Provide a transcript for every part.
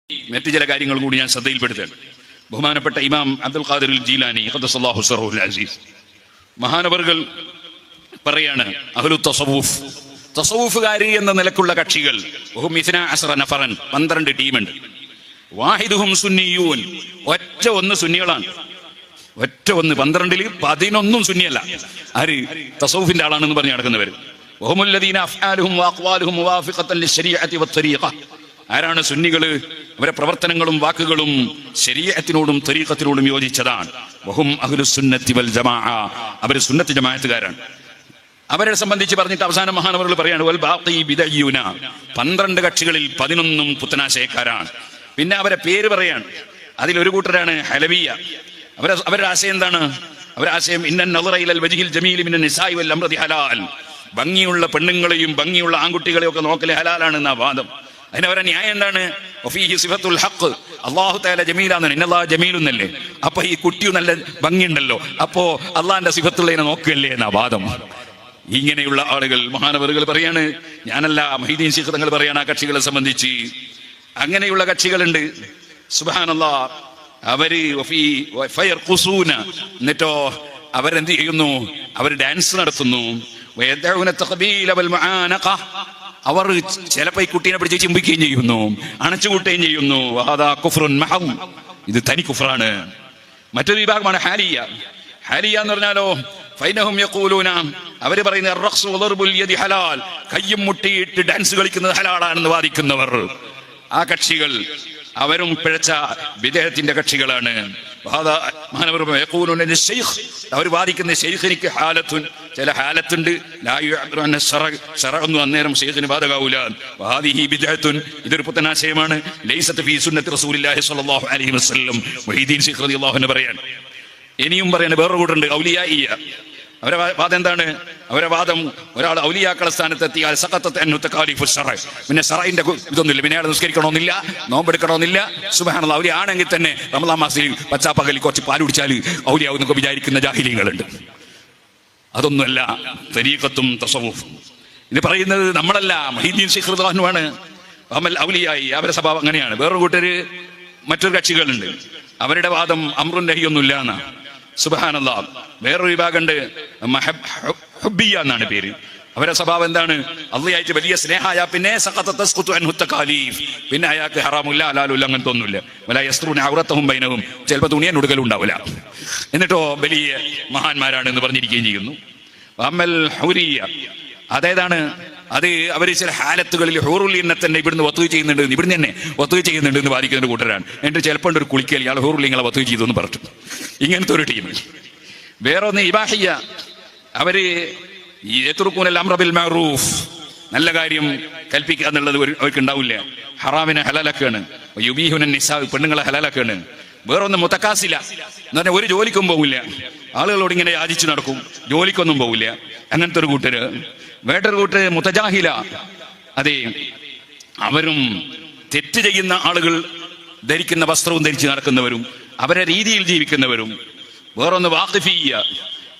മറ്റു ചില കാര്യങ്ങൾ കൂടി ഞാൻ ശ്രദ്ധയിൽപ്പെടുത്തുകയാണ്. ബഹുമാനപ്പെട്ട ഇമാം അബ്ദുൽ ഖാദിർ ജീലാനി ഖദ്ദസല്ലാഹു സിർറഹുൽ അസീസ് മഹാനവറുകൾ പറയാണ്, അഹ്ലു തസവൂഫ്, തസവൂഫുകാരി എന്ന നിലക്കുള്ള കക്ഷികൾ 12 ടീമുണ്ട്. വാഹിദുഹും സുന്നിയൂൻ, ഒറ്റ ഒന്ന് സുന്നികളാണ്. ഒറ്റ ഒന്ന് 12-ൽ 11 സുന്നിയല്ല. ആര്? തസവൂഫിന്റെ ആളാണെന്ന് പറഞ്ഞ് നടക്കുന്നവർ. വഹുമുല്ലദീന അഫ്ആലുഹും വഅഖ്വാലുഹും മുവാഫിഖത്തൻ ലിശ്ശരീഅത്തി വത്തരീഖ. ആരാണ് സുന്നികള്? അവരുടെ പ്രവർത്തനങ്ങളും വാക്കുകളും ശരീഅത്തിനോടും തരീഖത്തിനോടും യോജിച്ചതാണ്. വഹും അഹ്ലുസ് സുന്നത്തി വൽ ജമാഅ, അവർ സുന്നത്ത് ജമാഅത്തുകാരാണ്. അവരെ സംബന്ധിച്ച് പറഞ്ഞിട്ട് അവസാനം മഹാനവറുകൾ പറയാണ്, വൽ ബാഖി ബിദയ്യൂന, 12 കക്ഷികളിൽ 11 പുത്തനാശയക്കാരാണ്. പിന്നെ അവരെ പേര് പറയാണ്. അതിലൊരു കൂട്ടരാണ് ഹലവിയ. അവരുടെ ആശയം എന്താണ്? അവരുടെ ആശയം ഇന്നൻ നളറ ഇലൽ വജ്ഹിൽ ജമീലി മിനൻ നിസാഇ വൽ അംറതി ഹലാൽ, ഭംഗിയുള്ള പെണ്ണുങ്ങളെയും ഭംഗിയുള്ള ആൺകുട്ടികളെയും ഒക്കെ നോക്കൽ ഹലാലാണെന്ന വാദം. അതിനവരുടെ ന്യായം എന്താണ്? വഫീഹി സിഫത്തുൽ ഹഖ്, അല്ലാഹു തആല ജമീലാന്ന്, ഇന്നല്ലാഹു ജമീലുന്നല്ലേ. അപ്പൊ ഈ കുട്ടിയും നല്ല ഭംഗിയുണ്ടല്ലോ, അപ്പോ അള്ളാഹിന്റെ സിഫത്തുള്ളതിനെ നോക്കുകയല്ലേ എന്ന വാദം. ഇങ്ങനെയുള്ള ആളുകൾ മഹാനവറുകൾ പറയാണ്, ഞാനല്ല, മൊഹീദ്ദീൻ ശിഖ് തങ്ങൾ പറയാണ് ആ കക്ഷികളെ സംബന്ധിച്ച്. അങ്ങനെയുള്ള കക്ഷികളുണ്ട്. സുബ്ഹാനല്ലാഹ്. അവര് ഫയർഖുസൂന, എന്നിട്ടോ അവരെന്ത് ചെയ്യുന്നു? അവർ ഡാൻസ് നടത്തുന്നു. വയദഊന തഖബീല വൽ മുആനഖ, അവർ ചിലപ്പോൾ ഈ കുട്ടീനെ പിടിച്ച് ചിമ്പിക്കുകയും ചെയ്യുന്നു, അണച്ചുകൂട്ടുകയും ചെയ്യുന്നു. വഹാദാ കുഫ്റുൻ മഹദ്, ഇത് തനി കുഫ്റാണ്. മറ്റൊരു വിഭാഗമാണ് ഹാലിയ. ഹാലിയ എന്ന് പറഞ്ഞാലോ, ഫൈനഹും യഖൂലൂന, അവര് പറയുന്ന അർറഖ്സു വദർബുൽ യദി ഹലാൽ, കയ്യും മുട്ടിയിട്ട് ഡാൻസ് കളിക്കുന്നത് ഹലാലാണെന്ന് വാദിക്കുന്നവർ. ആ കക്ഷികൾ അവരും പിഴച്ച വിദേഹത്തിന്റെ കക്ഷികളാണ്. അവർ വാദിക്കുന്ന ശൈഖിനിക്ക് ഹാലത്തുൻ, ചില ഹാലത്തുണ്ട്, ഒന്നും അന്നേരം ശൈഖിന് ബാധകാവൂല. ഇതൊരു പുത്തനാശയമാണ്. ലൈസത്ത് ഫീ സുന്നത്തി റസൂലില്ലാഹി സ്വല്ലല്ലാഹു അലൈഹി വസല്ലം. മുഹീദ്ദീൻ ശിഖ് റളിയല്ലാഹു അൻഹു പറയാണ്. ഇനിയും പറയാണ്, വേറൊരു കൂട്ടുണ്ട് ഔലിയാഇയ്യ. അവരെ വാദം എന്താണ്? അവരെ വാദം, ഒരാൾ ഔലിയാക്കളെ സ്ഥാനത്തെത്തിയാൽ സഖത്തത്ത് അൻഹു തകാലിഫു ശറഅ, പിന്നെ ശറഇന്റെ ഇതൊന്നുമില്ല, പിന്നെ അയാൾ നിസ്കരിക്കണമെന്നില്ല, നോമ്പെടുക്കണമെന്നില്ല. സുബ്ഹാനല്ലാഹ്. ഔലിയ ആണെങ്കിൽ തന്നെ റമളാൻ മാസത്തിൽ പച്ചാപ്പകലിൽ കുറച്ച് പാൽ കുടിച്ചാൽ ഔലിയാവെന്നൊക്കെ വിചാരിക്കുന്ന ജാഹിലികളുണ്ട്. അതൊന്നുമല്ല തരീഖത്തും തസവൂഫും. ഇത് പറയുന്നത് നമ്മളല്ല, മുഹീദ്ദീൻ ശിഖ് റളിയല്ലാഹു അൻഹു ആണ്. അമൽ ഔലിയായി അവരുടെ സ്വഭാവം അങ്ങനെയാണ്. വേറൊരു കൂട്ടര്, മറ്റൊരു കക്ഷികളുണ്ട്, അവരുടെ വാദം അംറുൻ നഹിയൊന്നുമില്ല എന്നാ. സുബ്ഹാനല്ലാഹ്. വേറൊരു വിഭാഗമുണ്ട്, ഹുബ്ബിയ എന്നാണ് പേര്. അവരുടെ സ്വഭാവം എന്താണ്? അള്ളാഹുവായിട്ട് വലിയ സ്നേഹമായ പിന്നെ സഖത്തത്ത് തസ്ഖുതു അൻഹു തകാലീഫ്, പിന്നെ അയാൾക്ക് ഹറാമുല്ല ഹലാലുല്ല അങ്ങനത്തെ ഒന്നുമില്ല. വലാ യസ്റൂന ഔറത്തഹും ബൈനഹും, ചിലപ്പോൾ തുണിയാൻ ഉടുക്കലുണ്ടാവില്ല. എന്നിട്ടോ വലിയ മഹാന്മാരാണ് എന്ന് പറഞ്ഞിരിക്കുകയും ചെയ്യുന്നു. അമൽ ഹുരിയ, അതേതാണ്? അത് അവർ ചില ഹാലത്തുകളിൽ ഹൂറുൽ ഇന്നെ തന്നെ ഇവിടുന്ന് വത്തുക ചെയ്യുന്നുണ്ട്, ഇവിടുന്ന് തന്നെ വത്തുക ചെയ്യുന്നുണ്ട് എന്ന് വാദിക്കുന്ന ഒരു കൂട്ടരാണ്. എന്നിട്ട് ചിലപ്പോൾ ഒരു കുളിക്കൽ, ഇയാൾ ഹൂറുൽ ഇങ്ങളെ വത്തുക ചെയ്തു എന്ന് പറഞ്ഞു. ഇങ്ങനത്തെ ഒരു ടീം. വേറൊന്ന് ഇബാഹിയ. അവര് യത്റുകൂനൽ അംറ ബിൽ മഅറൂഫ്, നല്ല കാര്യം കൽപ്പിക്കുക എന്നുള്ളത് അവർക്ക് ഉണ്ടാവില്ല. ഹറാമിനെ ഹലാലാക്കാണ്. യുബീഹുന നിസാ, പെണ്ണുങ്ങളെ ഹലാലാക്കാണ്. വേറൊന്ന് മുതക്കാസില എന്ന് പറഞ്ഞാൽ ഒരു ജോലിക്കും പോകില്ല, ആളുകളോട് ഇങ്ങനെ യാചിച്ചു നടക്കും, ജോലിക്കൊന്നും പോകില്ല. അങ്ങനത്തെ ഒരു കൂട്ടര്. വേറൊരു കൂട്ടര് മുതജാഹില. അതെ, അവരും തെറ്റ് ചെയ്യുന്ന ആളുകൾ ധരിക്കുന്ന വസ്ത്രവും ധരിച്ച് നടക്കുന്നവരും അവരെ രീതിയിൽ ജീവിക്കുന്നവരും. വേറൊന്ന് വാഖിഫിയ്യ.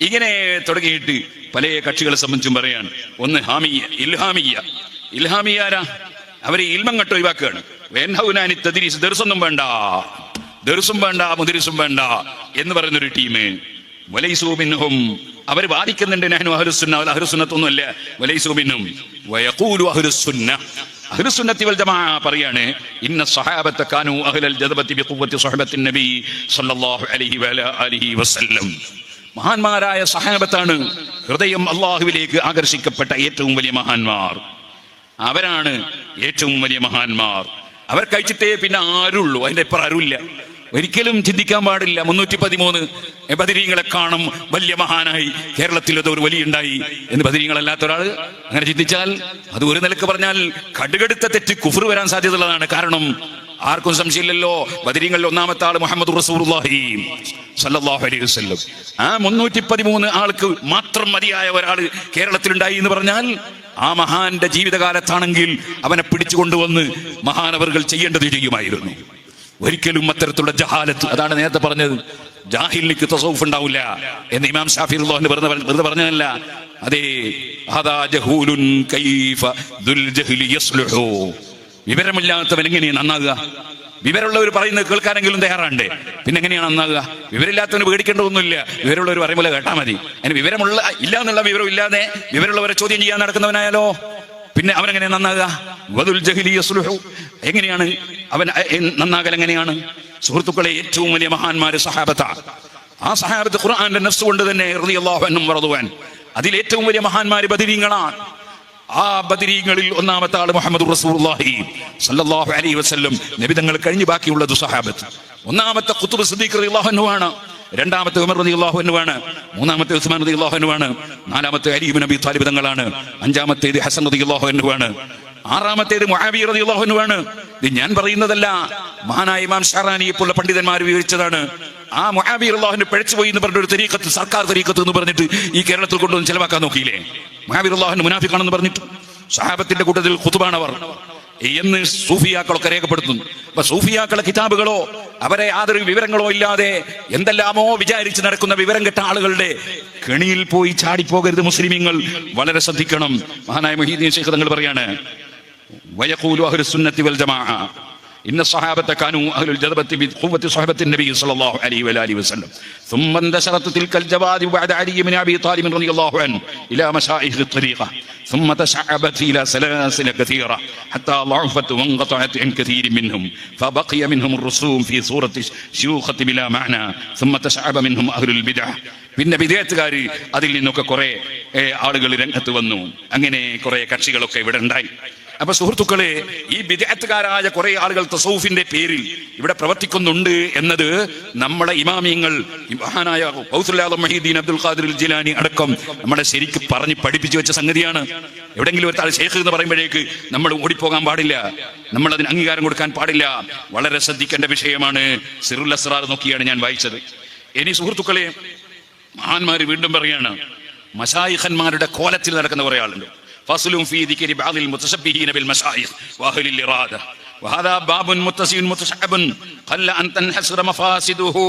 ഇങ്ങനെ തുടങ്ങിയിട്ട് പല കക്ഷികളെ സംബന്ധിച്ചും പറയാണ്. ഒന്ന് ഹാമിയ, ഇൽഹാമിയ്യ. ഇൽഹാമിയാരാ? അവരെ ഇൽമം കട്ട് ഒഴിവാക്കുകയാണ്. വേൻഹൗനാനി തദ്രീസ്, ദർസൊന്നും വേണ്ട, ദർസും വേണ്ട, മുദരിസും വേണ്ട എന്ന് പറയുന്നൊരു ടീം. വലൈസു മിൻഹും, അവർ വാദിക്കുന്നുണ്ട് നഹ്നു അഹ്ലുസുന്ന, അഹ്ലുസുന്നത്തൊന്നുമല്ല. വലൈസു മിൻഹും വയഖൂലു അഹ്ലുസുന്ന, അഹ്ലുസുന്നത്തി വൽ ജമാഅ പറയാണ്, ഇന്ന സ്വഹാബത കാനൂ അഹ്ലൽ ജദബതി ബിഖുവ്വത്തി സ്വഹബത്തിൻ നബി സല്ലല്ലാഹു അലൈഹി വഅലാ ആലിഹി വസല്ലം. മഹാന്മാരായ സഹാബത്താണ് ഹൃദയം അള്ളാഹുവിലേക്ക് ആകർഷിക്കപ്പെട്ട ഏറ്റവും വലിയ മഹാന്മാർ. അവരാണ് ഏറ്റവും വലിയ മഹാന്മാർ. അവർ കഴിച്ചിട്ടേ പിന്നെ ആരുള്ളൂ, അതിന്റെ ഇപ്പുറം ആരുമില്ല. ഒരിക്കലും ചിന്തിക്കാൻ പാടില്ല 313 ബദരീങ്ങളെ കാണും വലിയ മഹാനായി, കേരളത്തിൽ ഒരു വലിയ ഉണ്ടായി എന്ന്. ബദരീങ്ങളല്ലാത്ത ഒരാൾ അങ്ങനെ ചിന്തിച്ചാൽ അത് ഒരു നിലക്ക് പറഞ്ഞാൽ കടുകടുത്ത തെറ്റ്, കുഫ്ർ വരാൻ സാധ്യതയുള്ളതാണ്. കാരണം ആർക്കും സംശയമില്ലല്ലോ, ബദരീങ്ങളിൽ ഒന്നാമത്തെ ആള് മുഹമ്മദ് റസൂലുള്ളാഹി സ്വല്ലല്ലാഹു അലൈഹി വസല്ലം. ആ 313 ആൾക്ക് മാത്രം മതിയായ ഒരാൾ കേരളത്തിലുണ്ടായി എന്ന് പറഞ്ഞാൽ ആ മഹാന്റെ ജീവിതകാലത്താണെങ്കിൽ അവനെ പിടിച്ചുകൊണ്ടുവന്ന് മഹാനവറുകൾ ചെയ്യേണ്ടത് ചെയ്യുമായിരുന്നു. ഒരിക്കലും അത്തരത്തിലുള്ള ജഹാലത്ത്, അതാണ് നേരത്തെ പറഞ്ഞത്, ജാഹിലിക്ക് തസവ്വുഫ് ഉണ്ടാവില്ല എന്ന് ഇമാം ഷാഫി റളിയല്ലാഹു വെറുതെ പറഞ്ഞതല്ല. അതേ, ഹദാ ജഹൂലുൻ കൈഫ ദുൽ ജഹ്ലി യസ്ലുഹു, വിവരമില്ലാത്തവൻ എങ്ങനെയാണ് നന്നാകുക? വിവരമുള്ളവർ പറയുന്നത് കേൾക്കാനെങ്കിലും തയ്യാറാണ്ട്. പിന്നെ എങ്ങനെയാണ് നന്നാകുക? വിവരമില്ലാത്തവന് പേടിക്കേണ്ടതൊന്നുമില്ല, വിവരമുള്ളവർ പറയുമ്പോൾ കേട്ടാൽ മതി. അതിന് വിവരമുള്ള ഇല്ല എന്നുള്ള വിവരം ഇല്ലാതെ വിവരമുള്ളവരെ ചോദ്യം ചെയ്യാൻ നടക്കുന്നവനായാലോ പിന്നെ അവനെങ്ങനെ നന്നാകുക? വദുൽ ജഹ്ലി യസ്ലുഹു, എങ്ങനെയാണ് അവൻ നന്നാകൽ? എങ്ങനെയാണ്? സുഹൃത്തുക്കളെ, ഏറ്റവും വലിയ മഹാന്മാര് സഹാബത്താണ്. ആ സഹാബത്ത് ഖുർആന്റെ നഫ്സ് കൊണ്ട് തന്നെ റളിയല്ലാഹു അൻഹും വറദുവാൻ, അതിലേറ്റവും വലിയ മഹാന്മാര് ബദരീങ്ങളാണ്. ആ ബദരീങ്ങളിൽ ഒന്നാമത്തെ ആള് മുഹമ്മദ് റസൂലുള്ളാഹി സ്വല്ലല്ലാഹു അലൈഹി വസല്ലം. നബി തങ്ങൾ കഴിഞ്ഞ് ബാക്കിയുള്ളത് സഹാബത്ത്. ഒന്നാമത്തെ ഖുത്ബ് സിദ്ദീഖ് റളിയല്ലാഹു അൻഹു ആണ്, രണ്ടാമത്തെ ഉമർ റളിയല്ലാഹു അൻഹു ആണ്, മൂന്നാമത്തെ ഉസ്മാൻ റളിയല്ലാഹു അൻഹു ആണ്, നാലാമത്തെ അലി ഇബ്നു അബി ത്വാലിബ് തങ്ങളാണ്, അഞ്ചാമത്തേത് ഹസൻ റളിയല്ലാഹു അൻഹു ആണ്, ആറാമത്തേത് മുആവിയ റളിയല്ലാഹു അൻഹു ആണ്. ഇത് ഞാൻ പറയുന്നതല്ല, മഹാനായ ഇമാം ഷറാനിയെ പോലുള്ള പണ്ഡിതന്മാർ വിവരിച്ചതാണ്. ആ മുആവിയ റളിയല്ലാഹു അൻഹു പിഴച്ചു പോയി എന്ന് പറഞ്ഞ ഒരു തരീഖത്ത്, സർക്കാർ തരീഖത്ത് എന്ന് പറഞ്ഞിട്ട് ഈ കേരളത്തിൽ കൊണ്ടുവന്ന് ചെലവാക്കാൻ നോക്കിയില്ലേ? മുആവിയ റളിയല്ലാഹു അൻഹു മുനാഫിഖാണെന്ന് പറഞ്ഞിട്ട് സഹാബത്തിന്റെ കൂട്ടത്തിൽ ഖുതുബാണവർ എന്ന് സൂഫിയാക്കളൊക്കെ രേഖപ്പെടുത്തുന്നു. അപ്പൊ സൂഫിയാക്കളെ കിതാബുകളോ അവരെ യാതൊരു വിവരങ്ങളോ ഇല്ലാതെ എന്തെല്ലാമോ വിചാരിച്ച് നടക്കുന്ന വിവരം കെട്ട ആളുകളുടെ കെണിയിൽ പോയി ചാടിപ്പോകരുത് മുസ്ലിമീങ്ങൾ, വളരെ ശ്രദ്ധിക്കണം. മഹാനായ മുഹീദ്ദീൻ ശൈഖ് തങ്ങൾ പറയാണ്, വയഖൂലു അഹ്ലുസ് സുന്നത്തി വൽ ജമാഅ ഇന്ന സ്വഹാബത കാനൂ അഹ്ലുൽ ജദബത്തി ബിഖുവ്വത്തി സ്വഹബത്തി നബി സ്വല്ലല്ലാഹു അലൈഹി വആലിഹി വസല്ലം ثم انتشرت تلك الجواد بعد علي بن ابي طالب رضي الله عنه الى مشايخ الطريقه ثم تشعبت الى سلاسل كثيره حتى ضعفت وانقطعت عن كثير منهم فبقي منهم الرسوم في صوره شيوخة بلا معنى ثم تشعب منهم اهل البدع. പിന്നെ വിദേഹത്തുകാർ അതിൽ നിന്നൊക്കെ കുറെ ആളുകൾ രംഗത്ത് വന്നു. അങ്ങനെ കുറെ കക്ഷികളൊക്കെ ഇവിടെ ഉണ്ടായി. അപ്പൊ സുഹൃത്തുക്കളെ, ഈ ബിദ്അത്തുകാരായ കുറെ ആളുകൾ തസൗഫിന്റെ പേരിൽ ഇവിടെ പ്രവർത്തിക്കുന്നുണ്ട് എന്നത് നമ്മളെ ഇമാമിയങ്ങൾ, മഹാനായ ഗൗസുൽ ആദം മുഹീദ്ദീൻ അബ്ദുൽ ഖാദിർ ജിലാനി അടക്കം നമ്മളെ ശരിക്കും പറഞ്ഞ് പഠിപ്പിച്ചു വെച്ച സംഗതിയാണ്. എവിടെങ്കിലും ഒരു താൾ ഷെയ്ഖ് എന്ന് പറയുമ്പോഴേക്ക് നമ്മൾ ഓടിപ്പോകാൻ പാടില്ല, നമ്മൾ അതിന് അംഗീകാരം കൊടുക്കാൻ പാടില്ല. വളരെ ശ്രദ്ധിക്കേണ്ട വിഷയമാണ്. സിറുൽ അസ്റാർ നോക്കിയാണ് ഞാൻ വായിച്ചത്. ഇനി സുഹൃത്തുക്കളെ, മഹാന്മാര് വീണ്ടും പറയാണ്, മശായിഖന്മാരുടെ കോലത്തിൽ നടക്കുന്ന കുറെ ആളുണ്ട്. ഫസ്ലുൻ ഫീ ദിക്രി ബഅദിൽ മുതശബ്ബിഹീന ബിൽ മശായിഖ് വഅഹ്ലിൽ ഇറാദ വഹദാ ബാബുൻ മുത്തസിൻ മുതശഅബുൻ ഖല്ല അൻ തൻഹസ്റ മഫാസിദുഹു.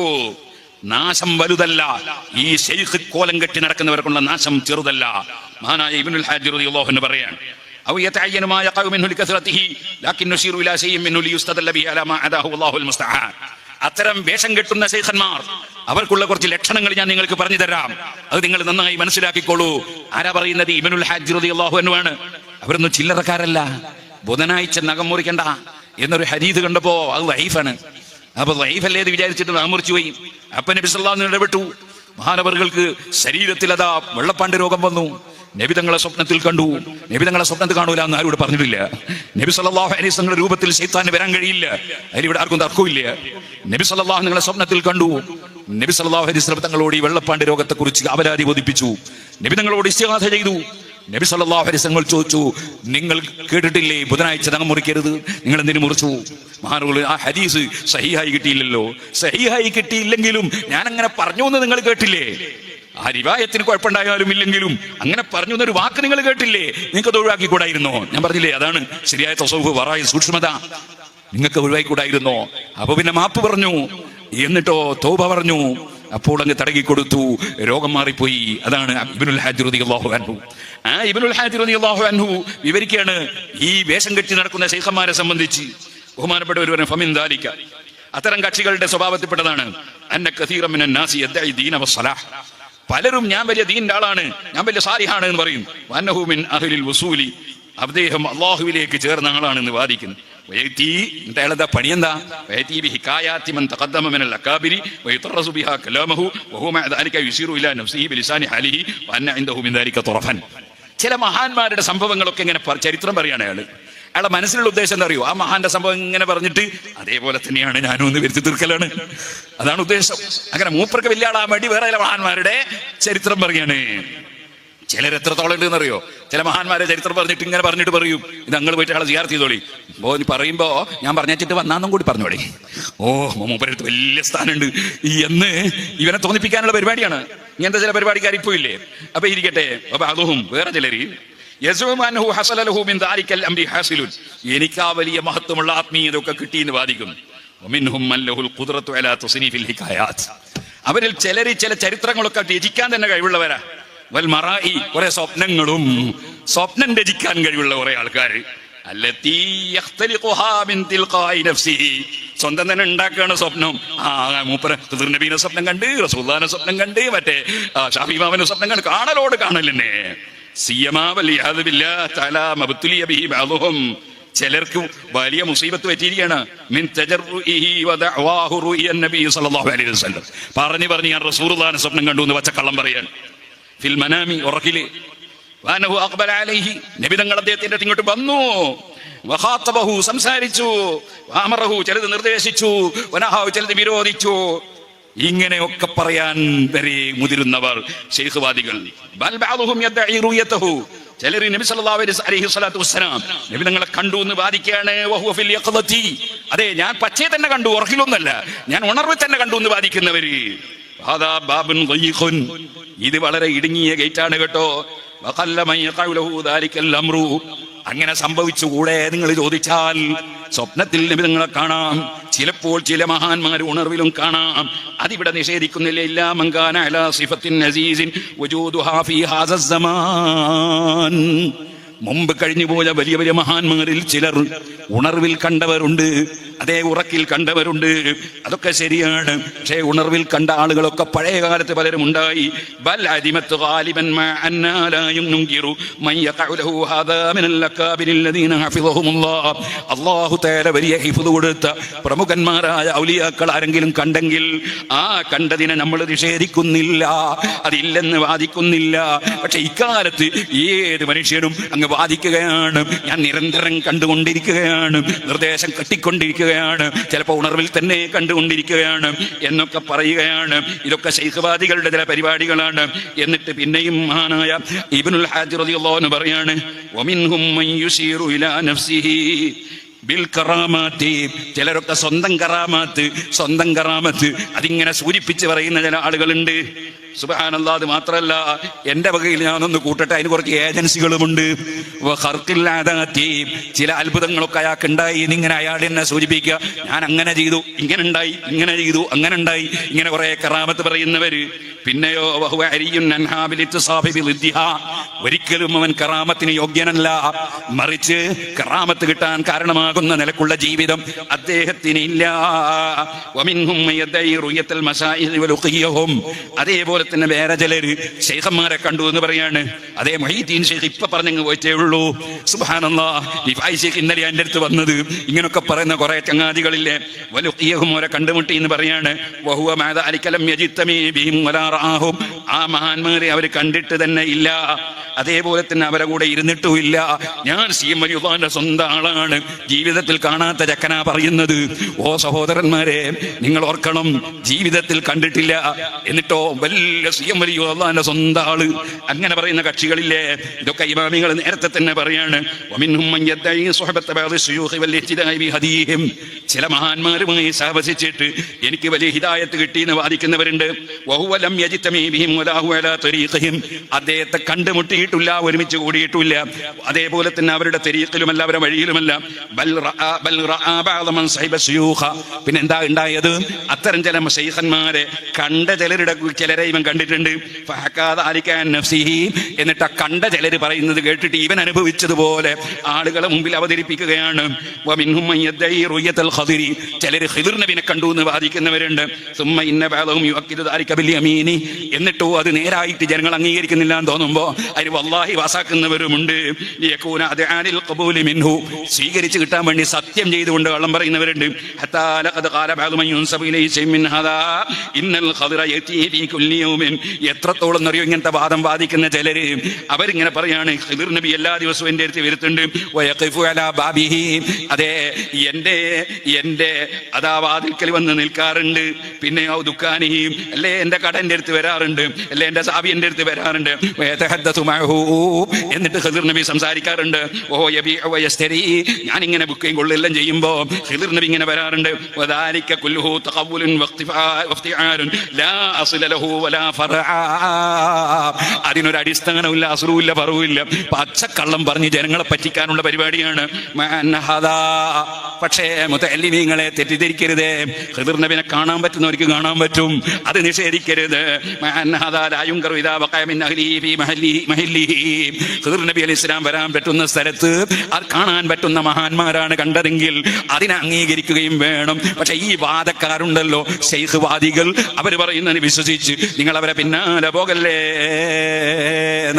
നാശം വലുതല്ല, ഈ ശൈഖ് കോലം കെട്ടി നടക്കുന്നവർക്കുള്ള നാശം ചെറുതല്ല. മഹാനായ ഇബ്നുൽ ഹാജി റളിയല്ലാഹു അൻഹു പറയാണ്, ഔ യതഅയ്യനു മാ യഖഉ മിൻഹു ലികസ്റതിഹി ലകിൻ നശീറു ഇലാ ശൈഇൻ മിൻഹു ലിയുസ്തദല്ല ബിഹി അലാ മാ അദാഹു അല്ലാഹുൽ മുസ്തആൻ. അത്തരം വേഷം കെട്ടുന്ന ശൈഖന്മാർ, അവർക്കുള്ള കുറച്ച് ലക്ഷണങ്ങൾ ഞാൻ നിങ്ങൾക്ക് പറഞ്ഞു തരാം. അത് നിങ്ങൾ നന്നായി മനസ്സിലാക്കിക്കോളൂ. ആരാ പറയുന്നത്? ഇബ്നുൽ ഹാജി റളിയല്ലാഹു അൻഹു ആണ്. അവരൊന്നും ചില്ലറക്കാരല്ല. ബുധനാഴ്ച നഖം മുറിക്കണ്ട എന്നൊരു ഹദീസ് കണ്ടപ്പോ അത് ലൈഫാണ്. അപ്പൊ ലൈഫല്ലേ എന്ന് വിചാരിച്ചിട്ട് നഖം മുറിച്ചു പോയി. അപ്പൊ നബി സല്ലല്ലാഹു അലൈഹി വസല്ലം ഇടപെട്ടു. മഹാനവറുകൾക്ക് ശരീരത്തിൽ അതാ വെള്ളപ്പാണ്ട് രോഗം വന്നു. നബി തങ്ങളെ സ്വപ്നത്തിൽ കണ്ടു. നബി തങ്ങളെ സ്വപ്നത്തിൽ കാണൂല എന്ന് ആരും ഇവിടെ പറഞ്ഞിട്ടില്ല. നബി സല്ലല്ലാഹു അലൈഹി വസല്ലം രൂപത്തിൽ ശൈത്താന് വരാൻ കഴിയില്ല, അതിലിവിടെ ആർക്കും തർക്കമില്ല. നബി സല്ലല്ലാഹു നിങ്ങളെ സ്വപ്നത്തിൽ കണ്ടു. നബി സല്ലല്ലാഹു അലൈഹി വസല്ലം തങ്ങളോട് ഈ വെള്ളപ്പാണ്ട് രോഗത്തെ കുറിച്ച് അപരാധി ബോധിപ്പിച്ചു. നബി തങ്ങളോട് ഇസ്തിഗാസ ചെയ്തു. നബി സല്ലല്ലാഹു അലൈഹി വസല്ലം ചോദിച്ചു, നിങ്ങൾ കേട്ടിട്ടില്ലേ ബുധനാഴ്ച നഖം മുറിക്കരുത്, നിങ്ങൾ എന്തിനു മുറിച്ചു? മഹാനുകൾ, ആ ഹദീസ് സഹീഹായി കിട്ടിയില്ലല്ലോ. സഹീഹായി കിട്ടിയില്ലെങ്കിലും ഞാൻ അങ്ങനെ പറഞ്ഞു എന്ന് നിങ്ങൾ കേട്ടില്ലേ? ആ റിവായത്തിന് കുഴപ്പമുണ്ടായാലും ഇല്ലെങ്കിലും അങ്ങനെ പറഞ്ഞു എന്നൊരു വാക്ക് നിങ്ങൾ കേട്ടില്ലേ? നിങ്ങൾക്ക് അത് ഒഴിവാക്കിക്കൂടായിരുന്നോ? ഞാൻ പറഞ്ഞില്ലേ, അതാണ് ശരിയായ തസവ്വുഫ്, വറായ സൂക്ഷ്മത. നിങ്ങൾക്ക് ഒഴിവാക്കിക്കൂടായിരുന്നോ? അപ്പൊ പിന്നെ മാപ്പ് പറഞ്ഞു, എന്നിട്ടോ തൗബ പറഞ്ഞു. അപ്പോൾ അങ്ങ് തടകി കൊടുത്തു, രോഗം മാറിപ്പോയി. അതാണ് ഇബ്നുൽ ഹാജി റളിയല്ലാഹു അൻഹു. ആ ഇബ്നുൽ ഹാജി റളിയല്ലാഹു അൻഹു വിവരിക്കുകയാണ് ഈ വേഷം കെട്ടി നടക്കുന്ന ശൈഖന്മാരെ സംബന്ധിച്ച്. ബഹുമാനപ്പെട്ടവർ പറഞ്ഞു, ഫമിൻ ദാലിക, അത്തരം കക്ഷികളുടെ സ്വഭാവത്തിൽപ്പെട്ടതാണ് അന്ന കസീറൻ മിനൻ നാസി യദ്ദഇ ദീന വസ്സലാഹ്. പലരും ഞാൻ വലിയ ദീനിന്റെ ആളാണ്, ഞാൻ വലിയ സാലിഹാണ് എന്ന് പറയും. വന്നഹു മിൻ അഹ്ലിൽ വസൂലി, അദ്ദേഹം അള്ളാഹുവിലേക്ക് ചേർന്ന ആളാണെന്ന് വാദിക്കുന്നു. അയാളെന്താ പണിയെന്താ? ചില മഹാന്മാരുടെ സംഭവങ്ങളൊക്കെ ഇങ്ങനെ ചരിത്രം പറയാണ് അയാള്. അയാളുടെ മനസ്സിലുള്ള ഉദ്ദേശം എന്താ അറിയോ? ആ മഹാന്റെ സംഭവം ഇങ്ങനെ പറഞ്ഞിട്ട് അതേപോലെ തന്നെയാണ് ഞാനും ഒന്ന് വരുത്തി തീർക്കലാണ്, അതാണ് ഉദ്ദേശം. അങ്ങനെ മൂപ്പർക്ക് വലിയ ആളാൻ വേണ്ടി വേറെ ചില മഹാന്മാരുടെ ചരിത്രം പറയാണ്. ചിലരെത്രത്തോളം ഉണ്ടെന്ന് അറിയോ? ചില മഹാന്മാരെ ചരിത്രം പറഞ്ഞിട്ട് ഇങ്ങനെ പറഞ്ഞിട്ട് പറയും, ഇത് ഞങ്ങൾ പോയിട്ട് ആളെ സിയാറത്ത് ചെയ്തോളി. പറയുമ്പോ ഞാൻ പറഞ്ഞിട്ട് വന്നാന്നും കൂടി പറഞ്ഞോളി. ഓ, മൂപ്പരടുത്ത് വലിയ സ്ഥാനമുണ്ട് എന്ന് ഇവനെ തോന്നിപ്പിക്കാനുള്ള പരിപാടിയാണ്. ഇങ്ങനത്തെ ചില പരിപാടിക്കാർ ഇപ്പൊ ഇല്ലേ? അപ്പൊ ഇരിക്കട്ടെ. അപ്പൊ അതും വേറെ ചിലര് എനിക്ക് ആ വലിയ മഹത്വമുള്ള ആത്മീയതൊക്കെ കിട്ടിയെന്ന് വാദിക്കും. അവരിൽ ചിലര് ചില ചരിത്രങ്ങളൊക്കെ രചിക്കാൻ തന്നെ കഴിവുള്ളവരാ. വൽ മറായി, കുറെ സ്വപ്നങ്ങളും സ്വപ്നം രചിക്കാൻ കഴിവുള്ള കുറെ ആൾക്കാർ. അല്ലതീ യഖ്തലിഖുഹാ മിൻ തിൽഖായി നഫ്സിഹി, സ്വന്തം തന്നെ ഉണ്ടാക്കുകയാണ് സ്വപ്നം. മൂപ്പര് ഖിദ്ർ നബീനെ സ്വപ്നം കണ്ട്, റസൂലുള്ളാഹിനെ സ്വപ്നം കണ്ട്, മറ്റേ ഷാഫി ഇമാമിനെ സ്വപ്നം കണ്ട്, കാണലോട് കാണലെന്നെ. സിയമാ വലിയാദു ബില്ലാഹി തആല മബ്തുലിയ ബിഹി ബഅദുഹും, ചിലർക്ക് വലിയ മുസീബത്ത് പറ്റിയിരിക്കുകയാണ്. മിൻ തജർറുഇഹി വദഅവാഹു റുഇയ നബി സല്ലല്ലാഹു അലൈഹി വസല്ലം, പറഞ്ഞു ഞാൻ റസൂലുള്ളാഹിനെ സ്വപ്നം കണ്ടു എന്ന് പച്ചക്കള്ളം പറയാൻ. ഫിൽ മനാമി, ഉറക്കില്. വഅനഹു അഖ്ബല അലൈഹി, നബി തങ്ങൾ അദ്ദേഹത്തിന്റെ ഇങ്ങോട്ട് വന്നു. വഖാതബഹു, സംസാരിച്ചു. വഅമറഹു, ചിലത് നിർദ്ദേശിച്ചു. വനഹു, ചിലത് വിരോധിച്ചു. ഇങ്ങനെയൊക്കെ പറയാൻ വരെ മുതിരുന്നവർ ശൈഖ്വാദികൾ. ബൽ ബഅദുഹും യദ്ഈ റുയതഹു, ചിലർ നബി സല്ലല്ലാഹു അലൈഹി വസല്ലം നബി തങ്ങളെ കണ്ടു എന്ന് വാദിക്കുകയാണ്. വഹുവ ഫിൽ യഖ്ളതി, അതെ ഞാൻ പച്ചയെ തന്നെ കണ്ടു, ഉറക്കിലൊന്നല്ല, ഞാൻ ഉണർവിൽ തന്നെ കണ്ടു എന്ന് വാദിക്കുന്നവര്. ഹാദാ ബാബുൻ ളയീഖുൻ, ഇത് വളരെ ഇടുങ്ങിയ ഗേറ്റാണ് കേട്ടോ. വഖല്ല മൻ യഖഉ ലഹു ദാലികൽ അംറു, അങ്ങനെ സംഭവിച്ചുകൂടെ നിങ്ങൾ ചോദിച്ചാൽ, സ്വപ്നത്തിൽ നബി തങ്ങളെ കാണാം, ചിലപ്പോൾ ചില മഹാന്മാർ ഉണർവിലും കാണാം. അതിവിടെ നിഷേധിക്കുന്നില്ല. ഇല്ലാ മൻ കാന അലാ സിഫത്തിൻ അസീസിൻ വജൂദുഹാ ഫീ ഹാദ സമാൻ, മുമ്പ് കഴിഞ്ഞുപോയ വലിയ വലിയ മഹാന്മാരിൽ ചിലർ ഉണർവിൽ കണ്ടവരുണ്ട്, അതേ ഉറക്കിൽ കണ്ടവരുണ്ട്. അതൊക്കെ ശരിയാണ്. പക്ഷേ ഉണർവിൽ കണ്ട ആളുകളൊക്കെ പഴയ കാലത്ത് പലരും ഉണ്ടായി. ബൽ അദിമത്ത് ഗാലിബൻ മാ അന്നാ ലാ യുൻകിറു മൻ യഖഉ ലഹു ഹാദാ മിനൽ അകാബിരിൽ ലദീന ഹഫിളഹുമുല്ലാഹ്, അല്ലാഹു തആല വലിയ ഹിഫ്ദ് കൊടുത്ത പ്രമുഖന്മാരായ ഔലിയാക്കൾ ആരെങ്കിലും കണ്ടെങ്കിൽ ആ കണ്ടതിനെ നമ്മൾ നിഷേധിക്കുന്നില്ല, അതില്ലെന്ന് വാദിക്കുന്നില്ല. പക്ഷെ ഇക്കാലത്ത് ഏത് മനുഷ്യനും അങ്ങ് വാദിക്കുകയാണ്. ഞാൻ നിരന്തരം കണ്ടുകൊണ്ടിരിക്കുകയാണ്, നിർദ്ദേശം കെട്ടിക്കൊണ്ടിരിക്കുകയാണ്, ചിലപ്പോൾ ഉണർവിൽ തന്നെ കണ്ടുകൊണ്ടിരിക്കുകയാണ് എന്നൊക്കെ പറയുകയാണ്. ഇതൊക്കെ ശൈഖ്വാദികളുടെ ചില പരിപാടികളാണ്. എന്നിട്ട് പിന്നെയും മഹാനായ ഇബ്നുൽ ഹാജ് റളിയല്ലാഹു അൻഹു പറയാണ്, വമിൻഹും മൻ യുശീറു ഇലാ നഫ്സിഹി ബിൽ കറാമാത്തി, ചിലരൊക്കെ സ്വന്തം കറാമത്ത് അതിങ്ങനെ സൂചിപ്പിച്ച് പറയുന്ന ചില ആളുകളുണ്ട്. സുബ്ഹാനല്ലാഹ്. അത് മാത്രല്ല, എന്റെ വകയിൽ ഞാനൊന്ന് കൂട്ടട്ടെ, അതിന് കുറച്ച് ഏജൻസികളുമുണ്ട്. ചില അത്ഭുതങ്ങളൊക്കെ അയാൾക്ക് ഉണ്ടായി എന്നിങ്ങനെ അയാൾ എന്നെ സൂചിപ്പിക്കുക. ഞാൻ അങ്ങനെ ചെയ്തു, ഇങ്ങനെ ഉണ്ടായി, ഇങ്ങനെ ചെയ്തു, അങ്ങനെ ഉണ്ടായി, ഇങ്ങനെ കുറെ കറാമത്ത് പറയുന്നവര്. പിന്നെയോ ഒരിക്കലും അവൻ കറാമത്തിന് യോഗ്യനല്ല, മറിച്ച് കറാമത്ത് കിട്ടാൻ കാരണമാകുന്ന നിലക്കുള്ള ജീവിതം അദ്ദേഹത്തിനില്ല. അതേപോലെ തന്നെ വേറെ ചിലര് ശൈഖന്മാരെ കണ്ടു എന്ന് പറയാണ്. അതേ മുഹീദ്ദീൻ ശൈഖ് ഇപ്പൊ പറഞ്ഞങ്ങ് പോയിട്ടേ ഉള്ളൂ. സുബ്ഹാനല്ലാഹ്. റിഫായി ശൈഖ് ഇന്നലെ എന്റെ അടുത്ത് വന്നത്. ഇങ്ങനൊക്കെ പറയുന്ന കുറെ ചങ്ങാതികളില്ലേ, വലുഖിയഹും അവരെ കണ്ടുമുട്ടി എന്ന് പറയാണ്. വഹുവ മാ ദാലിക ലം യജിത്തമി ബിഹിം വലാ റആഹും, ആ മഹാന്മാരെ അവർ കണ്ടിട്ട് തന്നെ ഇല്ല, അതേപോലെ തന്നെ അവരെ കൂടെ ഇരുന്നിട്ടും ഇല്ല. ഞാൻ സി.എം. വലിയുള്ളാന്റെ സ്വന്തം ആളാണ്, ജീവിതത്തിൽ കാണാത്ത ചക്കനാ പറയുന്നത്. ഓ സഹോദരന്മാരെ, നിങ്ങൾ ഓർക്കണം, ജീവിതത്തിൽ കണ്ടിട്ടില്ല, എന്നിട്ടോ വലിയ സി.എം. വലിയുള്ളാന്റെ സ്വന്തം ആള്. അങ്ങനെ പറയുന്ന കക്ഷികളില്ലേ, ഇതൊക്കെ ഇമാമികൾ നേരത്തെ തന്നെ പറയാണ്. ചില മഹാന്മാരുമായി സഹവസിച്ചിട്ട് എനിക്ക് വലിയ ഹിദായത്ത് കിട്ടിയെന്ന് വാദിക്കുന്നവരുണ്ട്. അദ്ദേഹത്തെ കണ്ടുമുട്ടിയിട്ടില്ല, ഒരുമിച്ച് കൂടിയിട്ടില്ല, അതേപോലെ തന്നെ അവരുടെ തരീഖിലുമല്ല, അവരുടെ വഴിയിലുമല്ല. പിന്നെ എന്താ ഉണ്ടായത്? അത്തരം ചില ശൈഖന്മാരെ കണ്ട ചിലരെ ഇവൻ കണ്ടിട്ടുണ്ട്. എന്നിട്ട് ആ കണ്ട ചിലര് പറയുന്നത് കേട്ടിട്ട് ഇവൻ അനുഭവിച്ചതുപോലെ ആളുകളെ മുമ്പിൽ അവതരിപ്പിക്കുകയാണ്. ചിലര് ഖിദ്ർ നബിനെ കണ്ടു എന്ന് വാദിക്കുന്നവരുണ്ട്. എന്നിട്ടോ അത് നേരായിട്ട് ജനങ്ങൾ അംഗീകരിക്കുന്നില്ല എന്ന് തോന്നുമ്പോ അതിന് വല്ലാഹി വാസാക്കുന്നവരുമുണ്ട്. സ്വീകരിച്ചു കിട്ടാൻ വേണ്ടി സത്യം ചെയ്തുകൊണ്ട് കള്ളം പറയുന്നവരുണ്ട്. എത്രത്തോളം അറിയോ ഇങ്ങനത്തെ വാദം വാദിക്കുന്ന ചിലര്? അവരിങ്ങനെ പറയാണ്, ഖിദ്ർ നബി എല്ലാ ദിവസവും എന്റെ അടുത്ത് വരുത്തുണ്ട്. അതെ, എന്റെ അതാ വാതിൽക്കൽ വന്ന് നിൽക്കാറുണ്ട്. പിന്നെ ദുഃഖാനിയും അല്ലേ എന്റെ കട എന്റെ അടുത്ത് വരാറുണ്ട്, അല്ലെ എന്റെ സാബി എന്റെ അടുത്ത് വരാറുണ്ട്. എന്നിട്ട് ഖിദ്ർ നബി സംസാരിക്കാറുണ്ട്. ഞാൻ ഇങ്ങനെ ബുക്കിംഗ് കൊള്ളെല്ലാം ചെയ്യുമ്പോ ഖിദ്ർ നബി ഇങ്ങനെ വരാറുണ്ട്. അതിനൊരു അടിസ്ഥാനമില്ല, അസുറുമില്ല, പറവില്ല, പച്ചക്കള്ളം പറഞ്ഞ് ജനങ്ങളെ പറ്റിക്കാനുള്ള പരിപാടിയാണ്. പക്ഷേ മുതഅല്ലിമീങ്ങളെ തെറ്റിദ്ധരിക്കരുതേ. ഖിദ്ർ നബിനെ കാണാൻ പറ്റുന്നവർക്ക് കാണാൻ പറ്റും, അത് നിഷേധിക്കരുത്. ഖിദ്ർ നബി അലൈഹി സ്വലാം വരാൻ പറ്റുന്ന സ്ഥലത്ത് അത് കാണാൻ പറ്റുന്ന മഹാന്മാരാണ് കണ്ടതെങ്കിൽ അതിനെ അംഗീകരിക്കുകയും വേണം. പക്ഷെ ഈ വാദക്കാരുണ്ടല്ലോ, ശൈഖ് വാദികൾ, അവർ പറയുന്നതിന് വിശ്വസിച്ച് നിങ്ങൾ അവരെ പിന്നാലെ പോകല്ലേ.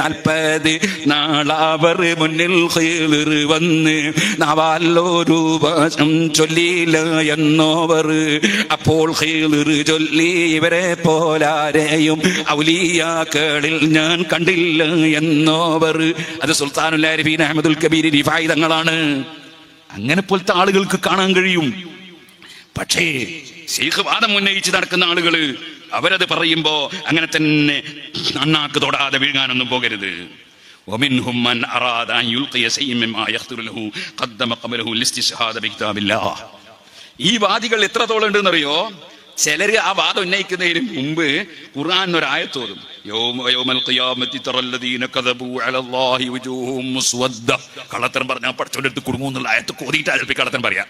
40 നാളവർ മുന്നിൽ ഖിദ്ർ വന്ന് നാവാലൊരു വചനം ചൊല്ലിയില്ല എന്നോവർ. അപ്പോൾ ഖിദ്ർ ചൊല്ലി ഇവരെ പോലാരെയും ഔലിയാക്കളിൽ ഞാൻ കണ്ടില്ല എന്നോവർ. അത് സുൽത്താനുൽ ആരിഫീൻ അഹ്മദുൽ കബീർ റിഫായി തങ്ങളാണ്. അങ്ങനെ പോലത്തെ ആളുകൾക്ക് കാണാൻ കഴിയും. പക്ഷേ ശൈഖ് വാദം ഉന്നയിച്ച് നടക്കുന്ന ആളുകള് അവരത് പറയുമ്പോ അങ്ങനെ തന്നെ അണ്ണാക്ക് തൊടാതെ വീഴാനൊന്നും പോകരുത്. ومنهم من أراد أن يلقي شيئا مما يخطر له قدم قبله الاستشهاد بكتاب الله. ഈ വാദികൾ എത്രത്തോളം ഉണ്ടെന്നറിയോ? ചിലര് ആ വാദം ഉന്നയിക്കുന്നതിന് മുമ്പ് ഖുർആൻ ഒരു ആയത്ത് ഓതും. യൗമൽ ഖിയാമത്തി തറല്ലദീന കദബു അലല്ലാഹി വജൂഹും മുസ്വദ്ദ. കള്ളത്തരം പറഞ്ഞാൽ പഠിച്ചോണ്ടെടുത്ത് കുടുങ്ങുന്നുള്ള ആയത്ത് കോതിയിട്ട് അൽപ്പി കള്ളത്തരം പറയാം.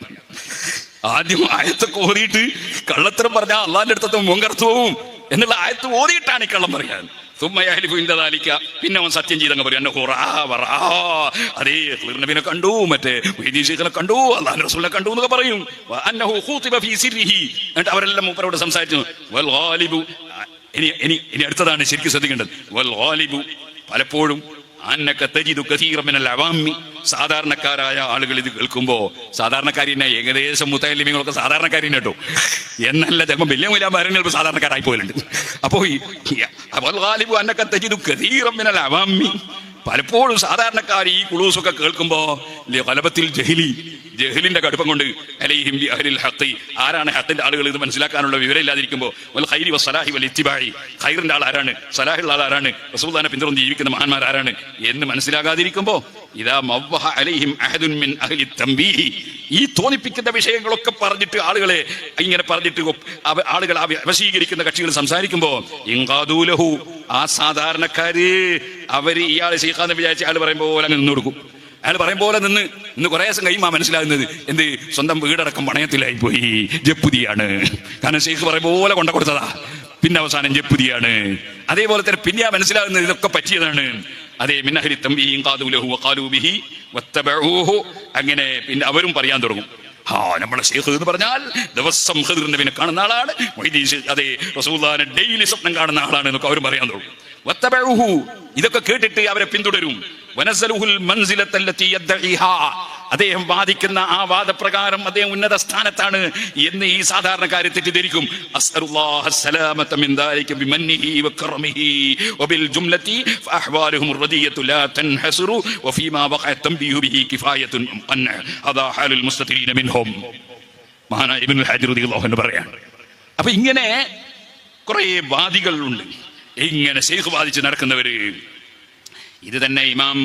ആദ്യം ആയത്ത് കോതിയിട്ട് കള്ളത്തരം പറഞ്ഞാൽ അള്ളാഹിന്റെ അടുത്ത് മുൻകറുത്തു പോവും എന്നുള്ള ആയത്ത് ഓതിയിട്ടാണ് ഈ കള്ളം പറയാൻ. പിന്നെ അവൻ സത്യം ചെയ്തങ്ങ് പറയും അതേ ഖിദ്ർ നബിനെ കണ്ടു, മറ്റേ ശൈഖിനെ കണ്ടു, അല്ലാഹുവിന്റെ റസൂലിനെ കണ്ടു എന്നൊക്കെ പറയും. എന്നിട്ട് അവരെല്ലാം മൂപ്പരോട് സംസാരിച്ചു. ഇനി അടുത്തതാണ് ശരിക്കും ശ്രദ്ധിക്കേണ്ടത്. പലപ്പോഴും സാധാരണക്കാരായ ആളുകൾ ഇത് കേൾക്കുമ്പോ, സാധാരണക്കാരിനെ ഏകദേശം മുത്തല്ലിമീങ്ങളൊക്കെ സാധാരണക്കാരിനെ കേട്ടോ, എന്നല്ല ചിലപ്പോൾ വലിയ മൂലാമാരും ചിലപ്പോൾ സാധാരണക്കാരായി പോലുണ്ട്. അപ്പോ പലപ്പോഴും സാധാരണക്കാർ ഈ കുളൂസൊക്കെ കേൾക്കുമ്പോ ഖലബത്തിൽ ജഹലിന്റെ കടുപ്പം കൊണ്ട് അലൈഹിം ബി അഹ്ലിൽ ഹഖ്, ആരാണ് ഹഖിന്റെ ആളുകൾ ഇത് മനസ്സിലാക്കാനുള്ള വിവരം ഇല്ലാതിരിക്കുമ്പോ വൽ ഖൈരി വസ്സലാഹി വൽ ഇത്തിബാഇ, ഖൈറിന്റെ ആൾ ആരാണ്, സലാഹുള്ള ആൾ ആരാണ്, റസൂലുള്ളാഹിനെ പിന്തുടർന്ന് ജീവിക്കുന്ന മഹാന്മാർ ആരാണ് എന്ന് മനസ്സിലാകാതിരിക്കുമ്പോ ഇദാ മവ്വഹ അലൈഹിം അഹദുൻ മിൻ അഹ്ലി തംബീഹി, ഈ തോന്നിപ്പിക്കുന്ന വിഷയങ്ങളൊക്കെ പറഞ്ഞിട്ട് ആളുകളെ ഇങ്ങനെ പറഞ്ഞിട്ട് ആളുകൾ വശീകരിക്കുന്ന കക്ഷികൾ സംസാരിക്കുമ്പോ ഇൻഖാദൂലഹു, ആ സാധാരണക്കാര് അവര് ഇയാളെ ശൈഖാന്ന് വിചാരിച്ച ആള് പറയുമ്പോ പോലെ അങ്ങ് നിന്ന് കൊടുക്കും. അയാൾ പറയും പോലെ ഇന്ന് കുറേ ദിവസം കഴിയുമ്പോൾ മനസ്സിലാകുന്നത് എന്ത്, സ്വന്തം വീടടക്കം പണയത്തിലായി പോയി, ജപ്പുതിയാണ്. കാരണം ശൈഖ് പറയും പോലെ കൊണ്ട കൊടുത്തതാ, പിന്നെ അവസാനം ജപ്പുതിയാണ്. അതേപോലെ തന്നെ പിന്നെ മനസ്സിലാകുന്നത് ഇതൊക്കെ പറ്റിയതാണ്. അതേ മിന്നഹരി തംബീഹിൻ ഖാദൂലഹു വഖാലൂ ബിഹി വത്തബഊഹു, അങ്ങനെ പിന്നെ അവരും പറയാൻ തുടങ്ങും. നമ്മളെ ശൈഖ് എന്ന് പറഞ്ഞാൽ ദിവസം ഖിദ്ർ നബിനെ കാണുന്ന ആളാണ്, അതേ റസൂലുള്ളാഹിനെ ഡെയിലി സ്വപ്നം കാണുന്ന ആളാണ് എന്നൊക്കെ അവരും പറയാൻ തുടങ്ങും. വത്തബഊഹു, ഇതൊക്കെ കേട്ടിട്ട് അവരെ പിന്തുടരും. വനസലുഹുൽ മൻസിലത്തല്ലതി യദ്ഈഹാ, അദ്ദേഹം വാദിക്കുന്ന ആ വാദപ്രകാരം അദ്ദേഹം ഉന്നത സ്ഥാനത്താണ് എന്ന് ഈ സാധാരണക്കാരെ തെറ്റിദ്ധരിക്കും. അസ്അലുല്ലാഹ അസ്സലാമത മിൻ ദാലിക ബിമന്നിഹി വകറമിഹി വബിൽ ജുംലതി ഫഅഹ്വാലുഹും റദിയതു ലാ തൻഹസുറു വഫീമാ വഖഅ തംബീഹു ബിഹി കിഫായത്തുൻ മുഖന്ന ഹദാ ഹാലുൽ മുസ്തഖീന മിൻഹും. മഹാനായ ഇബ്നുൽ ഹജർ റളിയല്ലാഹു അൻഹു പറയാണ്. അപ്പൊ ഇങ്ങനെ കുറേ വാദികളുണ്ട്, ഇങ്ങനെ ശൈഖ് വാദിച്ച് നടക്കുന്നവര്. ഇത് തന്നെ ഇമാം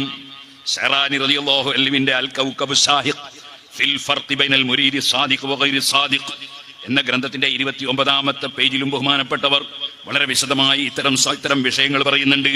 ശറാനി റളിയല്ലാഹു അൻഹുവിന്റെ അൽ കൗകബ് സാഹിഖ് ഫിൽ ഫർഖ് ബൈനൽ മുരീദി സാദിഖ് വഗൈരി സാദിഖ് എന്ന ഗ്രന്ഥത്തിന്റെ 29ാമത്തെ പേജിലും ബഹുമാനപ്പെട്ടവർ വളരെ വിശദമായി ഇത്തരം വിഷയങ്ങൾ പറയുന്നുണ്ട്.